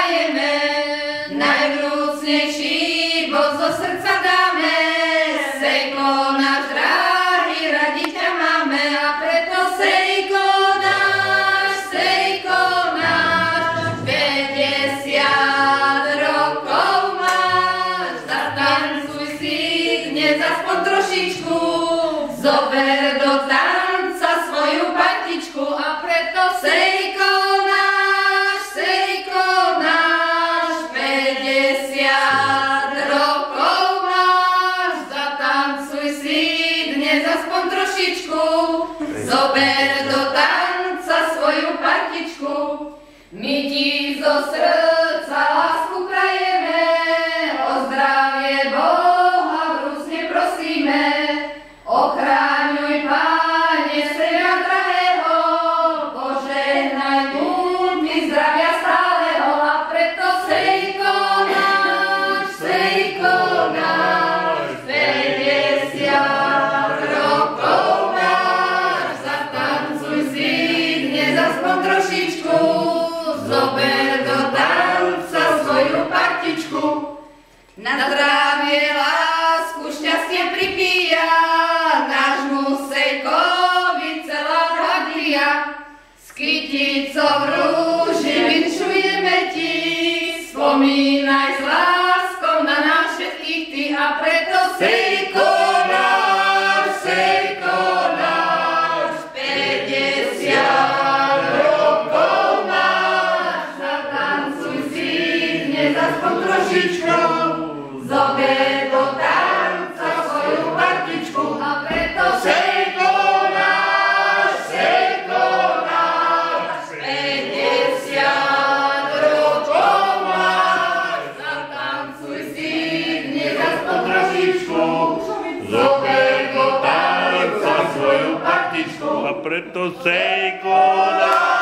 prajeme, najvrúcnejší bod zo srdca dáme. Sejko náš drahý, radi ťa máme, a preto Sejko náš, 50 rokov máš. Zatancuj si dnes aspoň trošičku, zober do tanca svoju patičku, a preto Sejko náš, 50 rokov máš. Zatancuj si dnes aspoň trošičku, zober do tanca svoju partičku. My ti zo srdca lásku prajeme, o zdravie Boha vrúcne prosíme. Ochráňuj, Páne, seba drahého, požehnaj mu ty zdravia stáleho, a preto Sejko náš, 50 rokov máš. Zatancuj si dnes aspoň trošičku, zober do tanca svoju partičku. Na zdravie, lásku, šťastie pripíja, nášmu Sejkovi celá hradlia. S kyticou v rúži vinšujeme ti, spomínaj s láskou na nás všetkých ty, a preto Sejko náš, 50 rokov máš. Zatancuj si dnes aspoň trošičku, zober do tanca svoju partičku, a preto Sejko náš, 50 rokov máš. Zatancuj si dnes aspoň trošičku, zober do tanca svoju partičku, A preto Sejko náš.